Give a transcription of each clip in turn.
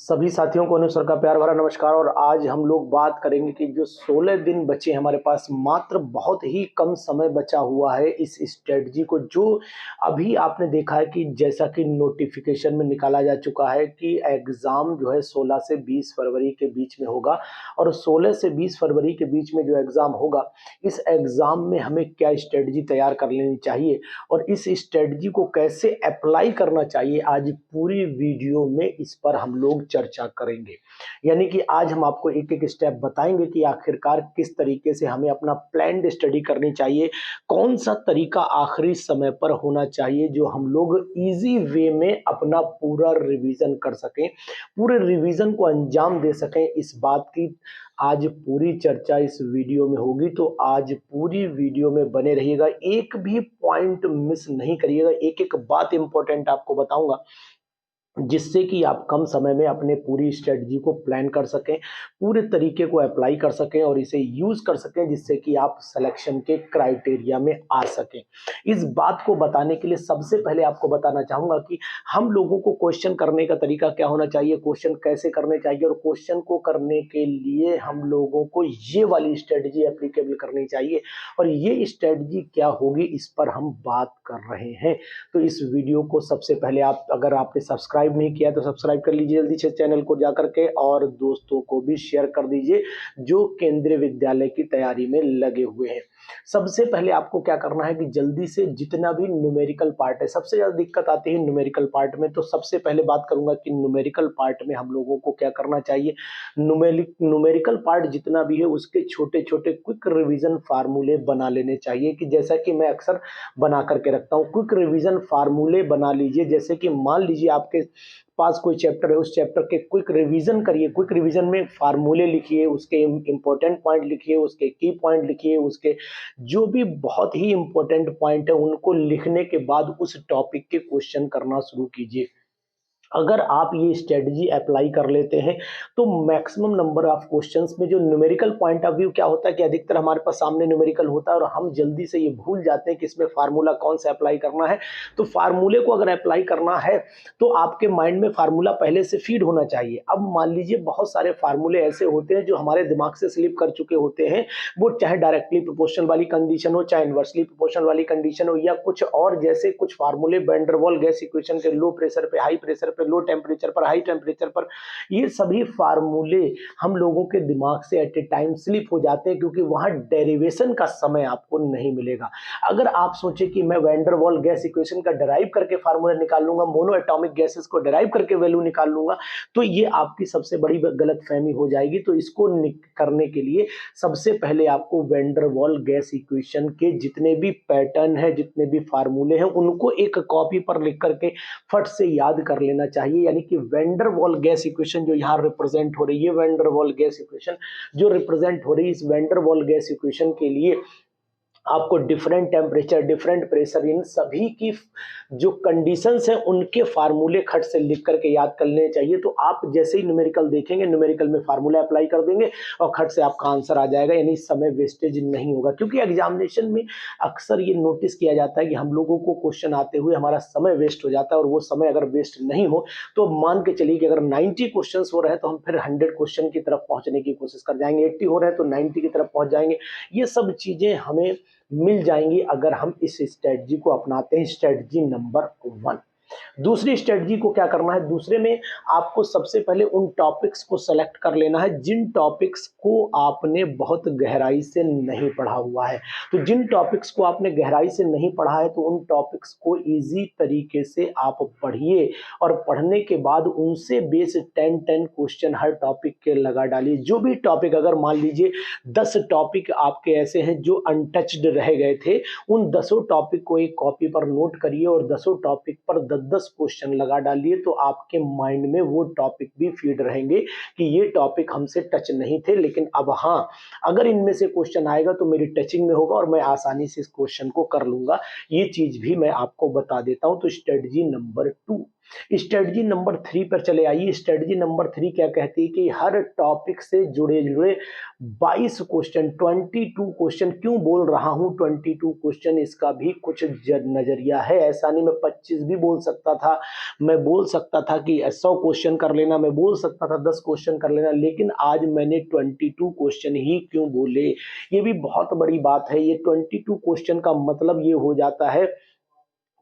सभी साथियों को अनुसर का प्यार भरा नमस्कार। और आज हम लोग बात करेंगे कि जो 16 दिन बचे हमारे पास, मात्र बहुत ही कम समय बचा हुआ है इस स्ट्रेटजी को, जो अभी आपने देखा है कि जैसा कि नोटिफिकेशन में निकाला जा चुका है कि एग्ज़ाम जो है 16 से 20 फरवरी के बीच में होगा। और 16 से 20 फरवरी के बीच में जो एग्ज़ाम होगा, इस एग्ज़ाम में हमें क्या स्ट्रेटजी तैयार कर लेनी चाहिए और इस स्ट्रेटजी को कैसे अप्लाई करना चाहिए, आज पूरी वीडियो में इस पर हम लोग चर्चा करेंगे। यानी कि आज हम आपको एक एक स्टेप बताएंगे कि आखिरकार किस तरीके से हमें अपना प्लान्ड स्टडी करनी चाहिए, कौन सा तरीका आखिरी समय पर होना चाहिए जो हम लोग इजी वे में अपना पूरा रिवीजन कर सकें, पूरे रिवीजन को अंजाम दे सकें। इस बात की आज पूरी चर्चा इस वीडियो में होगी, तो आज पूरी वीडियो में बने रहिएगा, एक भी पॉइंट मिस नहीं करिएगा। एक एक बात इंपॉर्टेंट आपको बताऊंगा जिससे कि आप कम समय में अपने पूरी स्ट्रेटजी को प्लान कर सकें, पूरे तरीके को अप्लाई कर सकें और इसे यूज कर सकें, जिससे कि आप सिलेक्शन के क्राइटेरिया में आ सकें। इस बात को बताने के लिए सबसे पहले आपको बताना चाहूंगा कि हम लोगों को क्वेश्चन करने का तरीका क्या होना चाहिए, क्वेश्चन कैसे करने चाहिए, और क्वेश्चन को करने के लिए हम लोगों को ये वाली स्ट्रेटजी एप्लीकेबल करनी चाहिए। और ये स्ट्रेटजी क्या होगी, इस पर हम बात कर रहे हैं। तो इस वीडियो को सबसे पहले अगर आपने सब्सक्राइब नहीं किया तो सब्सक्राइब कर लीजिए जल्दी से चैनल को जाकर के, और दोस्तों को भी शेयर कर दीजिए जो केंद्रीय विद्यालय की तैयारी में लगे हुए हैं। सबसे पहले आपको क्या करना है कि जल्दी से जितना भी न्यूमेरिकल पार्ट है, सबसे ज्यादा दिक्कत आती है न्यूमेरिकल पार्ट में, तो सबसे पहले बात करूंगा कि न्यूमेरिकल पार्ट में हम लोगों को क्या करना चाहिए। न्यूमेरिकल पार्ट जितना भी है उसके छोटे छोटे क्विक रिवीजन फार्मूले बना लेने चाहिए, कि जैसा कि मैं अक्सर बना करके रखता हूँ। क्विक रिवीजन फार्मूले बना लीजिए, जैसे कि मान लीजिए आपके पास कोई चैप्टर है, उस चैप्टर के क्विक रिवीजन करिए। क्विक रिवीजन में फार्मूले लिखिए, उसके इंपॉर्टेंट पॉइंट लिखिए, उसके की पॉइंट लिखिए, उसके जो भी बहुत ही इंपॉर्टेंट पॉइंट है उनको लिखने के बाद उस टॉपिक के क्वेश्चन करना शुरू कीजिए। अगर आप ये स्ट्रेटजी अप्लाई कर लेते हैं तो मैक्सिमम नंबर ऑफ क्वेश्चंस में जो न्यूमेरिकल पॉइंट ऑफ व्यू, क्या होता है कि अधिकतर हमारे पास सामने न्यूमेरिकल होता है और हम जल्दी से ये भूल जाते हैं कि इसमें फार्मूला कौन सा अप्लाई करना है। तो फार्मूले को अगर अप्लाई करना है तो आपके माइंड में फार्मूला पहले से फीड होना चाहिए। अब मान लीजिए बहुत सारे फार्मूले ऐसे होते हैं जो हमारे दिमाग से स्लिप कर चुके होते हैं, वो चाहे डायरेक्टली प्रोपोर्शनल वाली कंडीशन हो, चाहे इनवर्सली प्रोपोर्शनल वाली कंडीशन हो, या कुछ और जैसे कुछ फार्मूले वैन डर वाल गैस इक्वेशन के लो प्रेशर पे हाई प्रेशर पे, लो टेम्परेचर पर हाई टेम्परेचर पर, ये सभी फार्मूले हम लोगों के दिमाग से एट ए टाइम स्लिप हो जाते हैं, क्योंकि वहां डेरिवेशन का समय आपको नहीं मिलेगा। अगर आप सोचे कि मैं वैन डर वाल गैस इक्वेशन का डराइव करके फार्मूला निकाल लूंगा, मोनो एटॉमिक गैसेस को डराइव करके वैल्यू निकाल लूंगा, तो ये आपकी सबसे बड़ी गलतफहमी हो जाएगी। तो इसको करने के लिए सबसे पहले आपको वैन डर वाल गैस इक्वेशन के जितने भी पैटर्न है, जितने भी फार्मूले हैं, उनको एक कॉपी पर लिख करके फट से याद कर लेना चाहिए। यानी कि वैन डर वाल गैस इक्वेशन जो यहाँ रिप्रेजेंट हो रही है, वैन डर वाल गैस इक्वेशन जो रिप्रेजेंट हो रही है, इस वैन डर वाल गैस इक्वेशन के लिए आपको डिफरेंट टेम्परेचर, डिफरेंट प्रेशर, इन सभी की जो कंडीशंस हैं उनके फार्मूले खट से लिख करके याद कर लेने चाहिए। तो आप जैसे ही न्यूमेरिकल देखेंगे, न्यूमेरिकल में फार्मूला अप्लाई कर देंगे और खट से आपका आंसर आ जाएगा, यानी समय वेस्टेज नहीं होगा। क्योंकि एग्जामिनेशन में अक्सर ये नोटिस किया जाता है कि हम लोगों को क्वेश्चन आते हुए हमारा समय वेस्ट हो जाता है, और वो समय अगर वेस्ट नहीं हो तो मान के चलिए कि अगर 90 क्वेश्चन हो रहे हैं तो हम फिर 100 क्वेश्चन की तरफ पहुंचने की कोशिश कर जाएंगे, 80 हो रहे हैं तो 90 की तरफ पहुंच जाएंगे। ये सब चीजें हमें मिल जाएंगी अगर हम इस स्ट्रेटजी को अपनाते हैं। Strategy number 1। दूसरी स्ट्रेटजी को क्या करना है, दूसरे में आपको सबसे पहले उन टॉपिक्स को सेलेक्ट कर लेना है जिन टॉपिक्स को आपने बहुत गहराई से नहीं पढ़ा हुआ है। तो जिन टॉपिक्स को आपने गहराई से नहीं पढ़ा है, तो उन टॉपिक्स को इजी तरीके से आप पढ़िए, और पढ़ने के बाद उनसे बेस 10 क्वेश्चन हर टॉपिक के लगा डालिए। जो भी टॉपिक, अगर मान लीजिए 10 टॉपिक आपके ऐसे हैं जो अनटच्ड रह गए थे, उन 10 टॉपिक को एक कॉपी पर नोट करिए और 10 टॉपिक पर 10 क्वेश्चन लगा डालिए। तो आपके माइंड में वो टॉपिक भी फीड रहेंगे कि ये टॉपिक हमसे टच नहीं थे, लेकिन अब हाँ, अगर इनमें से क्वेश्चन आएगा तो मेरी टचिंग में होगा और मैं आसानी से इस क्वेश्चन को कर लूंगा। ये चीज भी मैं आपको बता देता हूं। तो स्ट्रेटजी नंबर 2, स्ट्रेटजी नंबर 3 पर चले आइए। स्ट्रेटजी नंबर 3 क्या कहती है कि हर टॉपिक से जुड़े जुड़े 22 क्वेश्चन, 22 क्वेश्चन। क्यों बोल रहा हूं 22 क्वेश्चन, इसका भी कुछ नजरिया है। ऐसा नहीं मैं 25 भी बोल सकता था, मैं बोल सकता था कि 100 क्वेश्चन कर लेना, मैं बोल सकता था 10 क्वेश्चन कर लेना, लेकिन आज मैंने 22 क्वेश्चन ही क्यों बोले, ये भी बहुत बड़ी बात है। ये 22 क्वेश्चन का मतलब ये हो जाता है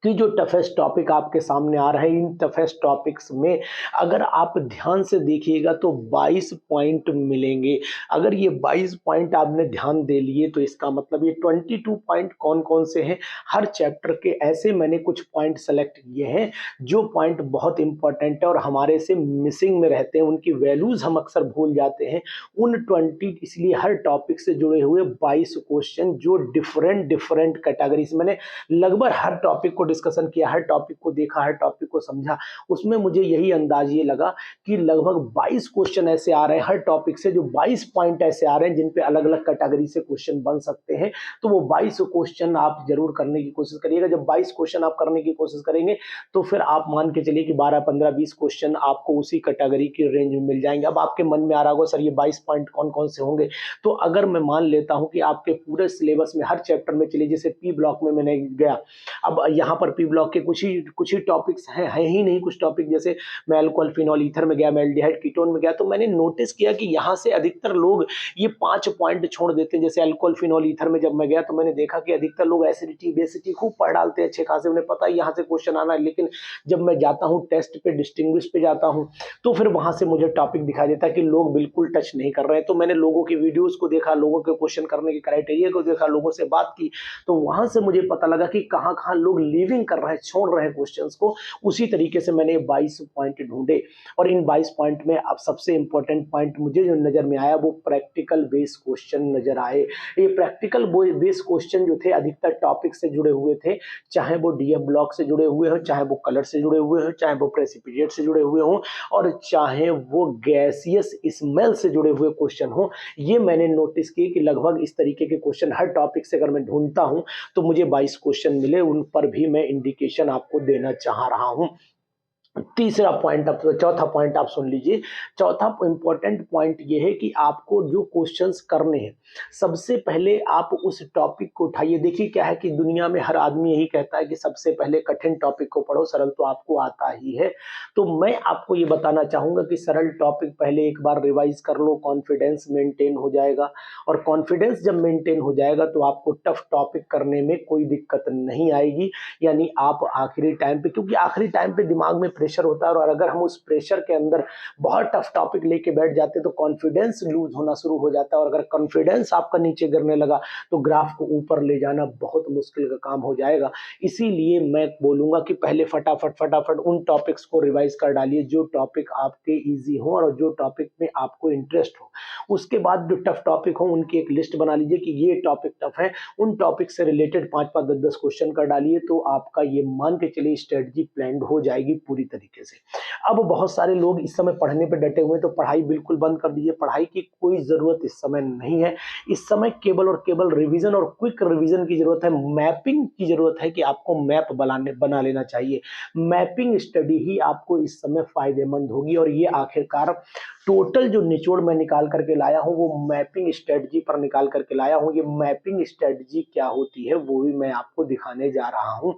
कि जो टफेस्ट टॉपिक आपके सामने आ रहे हैं, इन टफेस्ट टॉपिक्स में अगर आप ध्यान से देखिएगा तो 22 पॉइंट मिलेंगे। अगर ये 22 पॉइंट आपने ध्यान दे लिए तो इसका मतलब ये 22 पॉइंट कौन कौन से हैं, हर चैप्टर के ऐसे मैंने कुछ पॉइंट सेलेक्ट किए हैं जो पॉइंट बहुत इंपॉर्टेंट है और हमारे से मिसिंग में रहते हैं, उनकी वैल्यूज हम अक्सर भूल जाते हैं। उन 20, इसलिए हर टॉपिक से जुड़े हुए 22 क्वेश्चन जो डिफरेंट डिफरेंट कैटेगरीज, मैंने लगभग हर टॉपिक को डिस्कशन किया, हर टॉपिक को देखा, हर टॉपिक को समझा। उसमें मुझे यही अंदाज ये लगा कि लगभग 22 क्वेश्चन ऐसे आ रहे हैं हर टॉपिक से, जो 22 पॉइंट ऐसे आ रहे हैं जिन पे अलग अलग कैटेगरी से क्वेश्चन बन सकते हैं। तो वो 22 क्वेश्चन आप जरूर करने की कोशिश करिएगा। जब 22 क्वेश्चन आप करने की कोशिश करेंगे तो फिर आप मान के चलिए कि 12, 15, 20 क्वेश्चन आपको उसी कैटेगरी की रेंज में मिल जाएंगे। अब आपके मन में आ रहा होगा सर ये 22 पॉइंट कौन कौन से होंगे, तो अगर मैं मान लेता हूं कि आपके पूरे सिलेबस में हर चैप्टर में, चलिए जैसे पी ब्लॉक में मैंने गया, अब यहाँ पर पी ब्लॉक के कुछ ही टॉपिक्स हैं ही नहीं, कुछ टॉपिक जैसे मैं अल्कोहल फिनॉल ईथर में गया, मैं एल्डिहाइड कीटोन में गया, तो मैंने नोटिस किया कि यहाँ से अधिकतर लोग ये 5 पॉइंट छोड़ देते हैं। जैसे अल्कोहल फिनॉल ईथर में जब मैं गया तो मैंने देखा कि अधिकतर लोग एसिडिटी बेसिटी खूब पढ़ डालते हैं अच्छे खासे, उन्हें पता है यहाँ से क्वेश्चन आना है, लेकिन जब मैं जाता हूँ टेस्ट पे, डिस्टिंग्विश पे जाता हूँ, तो फिर वहां से मुझे टॉपिक दिखाई देता है कि लोग बिल्कुल टच नहीं कर रहे हैं। तो मैंने लोगों की वीडियोस को देखा, लोगों के क्वेश्चन करने के क्राइटेरिया को देखा, लोगों से बात की, तो वहां से मुझे पता लगा कि कहाँ कहाँ लोग लीविंग कर रहे हैं, छोड़ रहे हैं क्वेश्चंस को। उसी तरीके से मैंने 22 पॉइंट ढूंढे और इन 22 पॉइंट में अब सबसे इंपॉर्टेंट पॉइंट मुझे जो नजर में आया वो प्रैक्टिकल बेस क्वेश्चन नजर आए। ये प्रैक्टिकल बेस क्वेश्चन जो थे अधिकतर टॉपिक से जुड़े हुए थे, चाहे वो डीएफ ब्लॉक से जुड़े हुए हो, चाहे वो कलर से जुड़े हुए हो, चाहे वो प्रेसिपिटेट से जुड़े हुए हो, और चाहे वो गैसियस स्मेल से जुड़े हुए क्वेश्चन हो। ये मैंने नोटिस किए कि लगभग इस तरीके के क्वेश्चन हर टॉपिक से अगर मैं ढूंढता हूं तो मुझे 22 क्वेश्चन मिले, उन पर भी मैं इंडिकेशन आपको देना चाह रहा हूं। तीसरा पॉइंट, अब चौथा पॉइंट आप सुन लीजिए। चौथा इंपॉर्टेंट पॉइंट ये है कि आपको जो क्वेश्चंस करने हैं, सबसे पहले आप उस टॉपिक को उठाइए। देखिए क्या है कि दुनिया में हर आदमी यही कहता है कि सबसे पहले कठिन टॉपिक को पढ़ो, सरल तो आपको आता ही है। तो मैं आपको ये बताना चाहूंगा कि सरल टॉपिक पहले एक बार रिवाइज कर लो, कॉन्फिडेंस मेंटेन हो जाएगा, और कॉन्फिडेंस जब मेंटेन हो जाएगा तो आपको टफ टॉपिक करने में कोई दिक्कत नहीं आएगी। यानी आप आखिरी टाइम पे, क्योंकि आखिरी टाइम पे दिमाग में प्रेशर होता है, और अगर हम उस प्रेशर के अंदर बहुत टफ टॉपिक लेके बैठ जाते तो कॉन्फिडेंस लूज होना शुरू हो जाता है, और अगर कॉन्फिडेंस आपका नीचे गिरने लगा तो ग्राफ को ऊपर ले जाना बहुत मुश्किल का काम हो जाएगा। इसीलिए मैं बोलूंगा कि पहले फटाफट फटाफट उन टॉपिक्स को रिवाइज कर डालिए जो टॉपिक आपके इजी हो और जो टॉपिक में आपको इंटरेस्ट हो। उसके बाद जो टफ टॉपिक हो उनकी एक लिस्ट बना लीजिए कि ये टॉपिक टफ है, उन टॉपिक से रिलेटेड 5-5, 10-10 क्वेश्चन कर डालिए, तो आपका ये मान के चलिए स्ट्रेटजी प्लान हो जाएगी पूरी तरीके से। अब बहुत सारे लोग इस समय पढ़ने पे डटे हुए हैं, तो पढ़ाई बिल्कुल बंद कर दीजिए, पढ़ाई की कोई जरूरत इस समय नहीं है। इस समय केवल और केवल रिवीजन और क्विक रिवीजन की जरूरत है, मैपिंग की जरूरत है कि आपको मैप बना लेना चाहिए। मैपिंग स्टडी ही आपको इस समय फायदेमंद होगी, और ये आखिरकार टोटल जो निचोड़ मैं निकाल करके लाया हूं वो मैपिंग स्ट्रेटजी पर निकाल करके लाया हूं। ये मैपिंग स्ट्रेटजी क्या होती है वो भी मैं आपको दिखाने जा रहा हूं।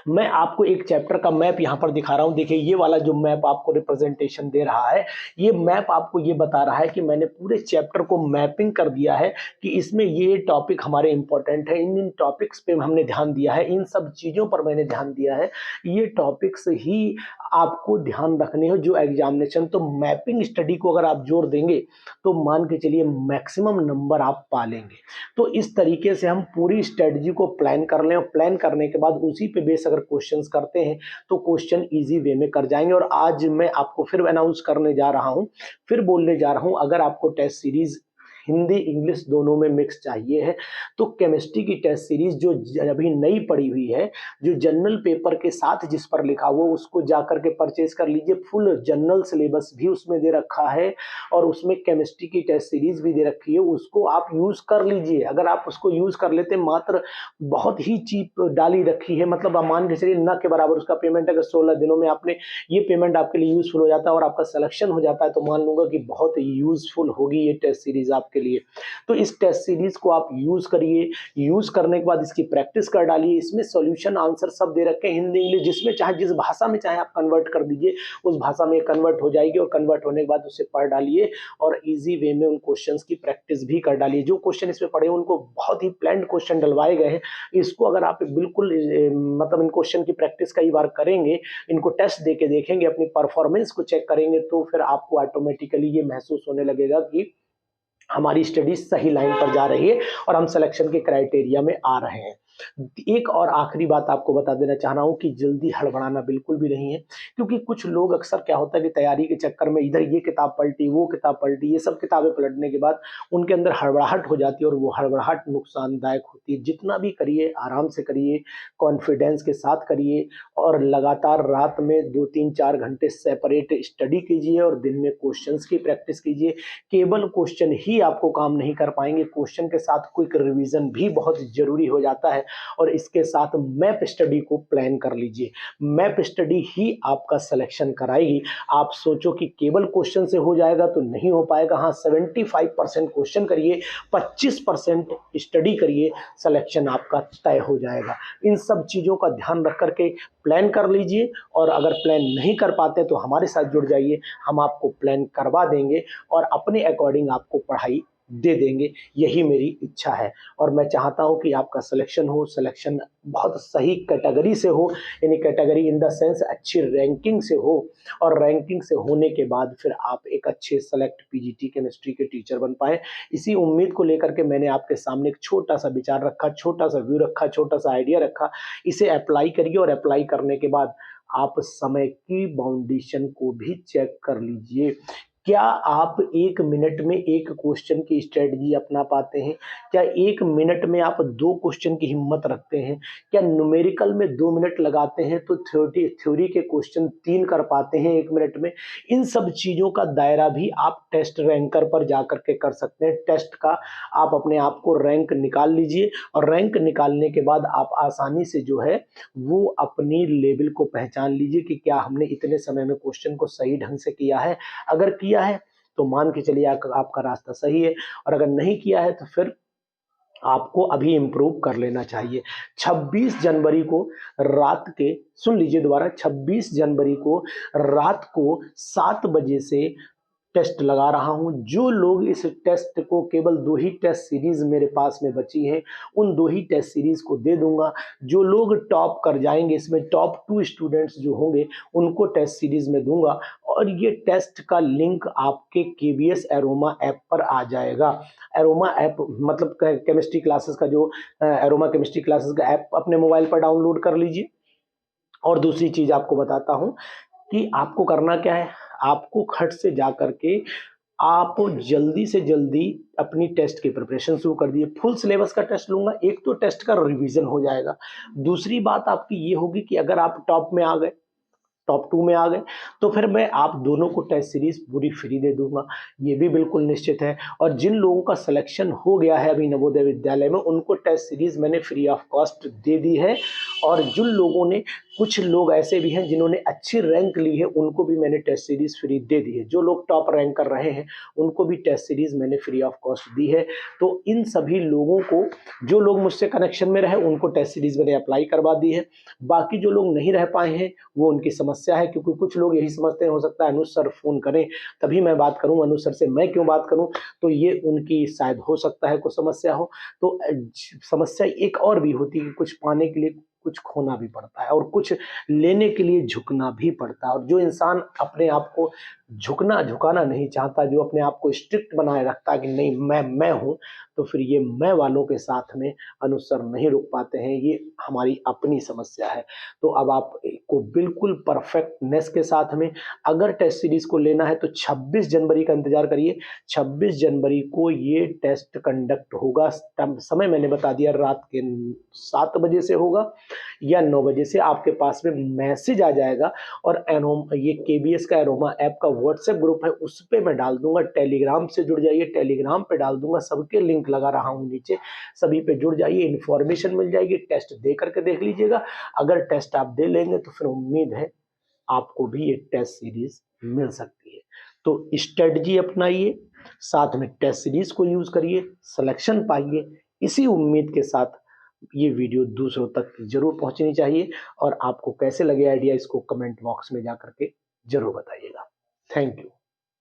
मैं आपको एक चैप्टर का मैप यहां पर दिखा रहा हूं। देखिए ये वाला जो मैप आपको रिप्रेजेंटेशन दे रहा है, ये मैप आपको ये बता रहा है कि मैंने पूरे चैप्टर को मैपिंग कर दिया है कि इसमें ये टॉपिक हमारे इंपॉर्टेंट है, इन इन टॉपिक्स पे हमने ध्यान दिया है, इन सब चीजों पर मैंने ध्यान दिया है, ये टॉपिक्स ही आपको ध्यान रखने हो जो एग्जामिनेशन। तो मैपिंग स्टडी को अगर आप जोर देंगे तो मान के चलिए मैक्सिमम नंबर आप पा लेंगे। तो इस तरीके से हम पूरी स्ट्रेटजी को प्लान कर लें, और प्लान करने के बाद उसी पे बेस अगर क्वेश्चंस करते हैं तो क्वेश्चन इजी वे में कर जाएंगे। और आज मैं आपको फिर अनाउंस करने जा रहा हूं, फिर बोलने जा रहा हूं, अगर आपको टेस्ट सीरीज हिंदी इंग्लिश दोनों में मिक्स चाहिए है। तो केमिस्ट्री की टेस्ट सीरीज जो अभी नई पड़ी हुई है, जो जनरल पेपर के साथ जिस पर लिखा हुआ उसको जाकर के परचेज कर लीजिए। फुल जनरल सिलेबस भी उसमें दे रखा है और उसमें केमिस्ट्री की टेस्ट सीरीज भी दे रखी है, उसको आप यूज कर लीजिए। अगर आप उसको यूज कर लेते, मात्र बहुत ही चीप डाली रखी है, मतलब आप मान के चलिए न के बराबर उसका पेमेंट अगर 16 दिनों में आपने ये पेमेंट आपके लिए यूजफुल हो जाता है और आपका सिलेक्शन हो जाता है, तो मान लूंगा कि बहुत यूजफुल होगी ये टेस्ट सीरीज आपके लिए। तो इस टेस्ट सीरीज को आप यूज करिए। यूज करने के बाद इसकी प्रैक्टिस कर डालिए। इसमें सॉल्यूशन आंसर सब दे रखे हैं, हिंदी इंग्लिश जिसमें चाहे, जिस भाषा में चाहे आप कन्वर्ट कर दीजिए, उस भाषा में कन्वर्ट हो जाएगी और कन्वर्ट होने के बाद उसे पढ़ डालिए और इजी वे में उन क्वेश्चंस की प्रैक्टिस भी कर डालिए। जो क्वेश्चन इसमें पढ़े उनको बहुत ही प्लान्ड क्वेश्चन डलवाए गए हैं। इसको अगर आप बिल्कुल मतलब इन क्वेश्चन की प्रैक्टिस कई बार करेंगे, इनको टेस्ट देके देखेंगे, अपनी परफॉर्मेंस को चेक करेंगे, तो फिर आपको ऑटोमेटिकली ये महसूस होने लगेगा कि हमारी स्टडी सही लाइन पर जा रही है और हम सिलेक्शन के क्राइटेरिया में आ रहे हैं। एक और आखिरी बात आपको बता देना चाह रहा हूं कि जल्दी हड़बड़ाना बिल्कुल भी नहीं है, क्योंकि कुछ लोग अक्सर क्या होता है कि तैयारी के चक्कर में इधर ये किताब पलटी, वो किताब पलटी, ये सब किताबें पलटने के बाद उनके अंदर हड़बड़ाहट हो जाती है और वो हड़बड़ाहट नुकसानदायक होती है। जितना भी करिए आराम से करिए, कॉन्फिडेंस के साथ करिए और लगातार रात में 2-3-4 घंटे सेपरेट स्टडी कीजिए और दिन में क्वेश्चंस की प्रैक्टिस कीजिए। केवल क्वेश्चन ही आपको काम नहीं कर पाएंगे, क्वेश्चन के साथ क्विक रिवीजन भी बहुत जरूरी हो जाता है और इसके साथ मैप स्टडी को प्लान कर लीजिए। मैप स्टडी ही आपका सिलेक्शन कराएगी। आप सोचो कि केवल क्वेश्चन से हो जाएगा तो नहीं हो पाएगा। हाँ, 75% क्वेश्चन करिए, 25% स्टडी करिए, सिलेक्शन आपका तय हो जाएगा। इन सब चीज़ों का ध्यान रख करके प्लान कर लीजिए और अगर प्लान नहीं कर पाते तो हमारे साथ जुड़ जाइए, हम आपको प्लान करवा देंगे और अपने अकॉर्डिंग आपको पढ़ाई दे देंगे। यही मेरी इच्छा है और मैं चाहता हूं कि आपका सिलेक्शन हो, सिलेक्शन बहुत सही कैटेगरी से हो, यानी कैटेगरी इन द सेंस अच्छी रैंकिंग से हो और रैंकिंग से होने के बाद फिर आप एक अच्छे सेलेक्ट पीजीटी केमिस्ट्री के टीचर बन पाए। इसी उम्मीद को लेकर के मैंने आपके सामने एक छोटा सा विचार रखा, छोटा सा व्यू रखा, छोटा सा आइडिया रखा। इसे अप्लाई करिए और अप्लाई करने के बाद आप समय की बाउंडेशन को भी चेक कर लीजिए। क्या आप 1 मिनट में एक क्वेश्चन की स्ट्रेटजी अपना पाते हैं? क्या 1 मिनट में आप 2 क्वेश्चन की हिम्मत रखते हैं? क्या न्यूमेरिकल में 2 मिनट लगाते हैं तो थ्योरी के क्वेश्चन 3 कर पाते हैं 1 मिनट में? इन सब चीज़ों का दायरा भी आप टेस्ट रैंकर पर जाकर के कर सकते हैं। टेस्ट का आप अपने आप को रैंक निकाल लीजिए और रैंक निकालने के बाद आप आसानी से जो है वो अपनी लेवल को पहचान लीजिए कि क्या हमने इतने समय में क्वेश्चन को सही ढंग से किया है। अगर किया है तो मान के चलिए आपका रास्ता सही है और अगर नहीं किया है तो फिर आपको अभी इम्प्रूव कर लेना चाहिए। 26 जनवरी को रात के, सुन लीजिए दोबारा, 26 जनवरी को रात को 7 बजे से टेस्ट लगा रहा हूं। जो लोग इस टेस्ट को, केवल 2 ही टेस्ट सीरीज मेरे पास में बची हैं, उन 2 ही टेस्ट सीरीज को दे दूंगा। जो लोग टॉप कर जाएंगे, इसमें टॉप 2 स्टूडेंट्स जो होंगे उनको टेस्ट सीरीज में दूंगा और ये टेस्ट का लिंक आपके केवीएस एरोमा ऐप पर आ जाएगा। एरोमा ऐप मतलब केमिस्ट्री क्लासेस का जो एरोमा केमिस्ट्री क्लासेस का ऐप अपने मोबाइल पर डाउनलोड कर लीजिए। और दूसरी चीज आपको बताता हूं कि आपको करना क्या है। आपको खट से जा करके आप जल्दी से जल्दी अपनी टेस्ट की प्रिपरेशन शुरू कर दिए। फुल सिलेबस का टेस्ट लूंगा, एक तो टेस्ट का रिवीजन हो जाएगा। दूसरी बात आपकी ये होगी कि अगर आप टॉप में आ गए, टॉप 2 में आ गए, तो फिर मैं आप दोनों को टेस्ट सीरीज पूरी फ्री दे दूंगा, ये भी बिल्कुल निश्चित है। और जिन लोगों का सिलेक्शन हो गया है अभी नवोदय विद्यालय में, उनको टेस्ट सीरीज मैंने फ्री ऑफ कॉस्ट दे दी है। और जिन लोगों ने, कुछ लोग ऐसे भी हैं जिन्होंने अच्छी रैंक ली है, उनको भी मैंने टेस्ट सीरीज फ्री दे दी है। जो लोग टॉप रैंक कर रहे हैं उनको भी टेस्ट सीरीज मैंने फ्री ऑफ कॉस्ट दी है। तो इन सभी लोगों को, जो लोग मुझसे कनेक्शन में रहे, उनको टेस्ट सीरीज मैंने अप्लाई करवा दी है। बाकी जो लोग नहीं रह पाए हैं वो उनकी समस्या है, क्योंकि कुछ लोग यही समझते हैं, हो सकता है अनुज सर फोन करें तभी मैं बात करूं, अनुज सर से मैं क्यों बात करूं, तो ये उनकी शायद हो सकता है कोई समस्या हो। तो समस्या एक और भी होती है कि कुछ पाने के लिए कुछ खोना भी पड़ता है और कुछ लेने के लिए झुकना भी पड़ता है। और जो इंसान अपने आप को झुकाना नहीं चाहता, जो अपने आप को स्ट्रिक्ट बनाए रखता है कि नहीं मैं हूँ, तो फिर ये मैं वालों के साथ में अनुसर नहीं रुक पाते हैं। ये हमारी अपनी समस्या है। तो अब आपको बिल्कुल परफेक्टनेस के साथ में अगर टेस्ट सीरीज को लेना है तो 26 जनवरी का इंतजार करिए। 26 जनवरी को ये टेस्ट कंडक्ट होगा। समय मैंने बता दिया, रात के 7 बजे से होगा या 9 बजे से। आपके पास में मैसेज आ जाएगा और ये केबीएस का एरोमा ऐप का व्हाट्सएप ग्रुप है, उस पर मैं डाल दूंगा। टेलीग्राम से जुड़ जाइए, टेलीग्राम पे डाल दूंगा, सबके लिंक लगा रहा हूँ नीचे, सभी पे जुड़ जाइए, इन्फॉर्मेशन मिल जाएगी। टेस्ट दे करके देख लीजिएगा। अगर टेस्ट आप दे लेंगे तो फिर उम्मीद है आपको भी ये टेस्ट सीरीज मिल सकती है। तो स्ट्रेटजी अपनाइए, साथ में टेस्ट सीरीज को यूज करिए, सिलेक्शन पाइए। इसी उम्मीद के साथ ये वीडियो दूसरों तक जरूर पहुंचनी चाहिए। और आपको कैसे लगे आइडिया, इसको कमेंट बॉक्स में जा करके जरूर बताइएगा। Thank you.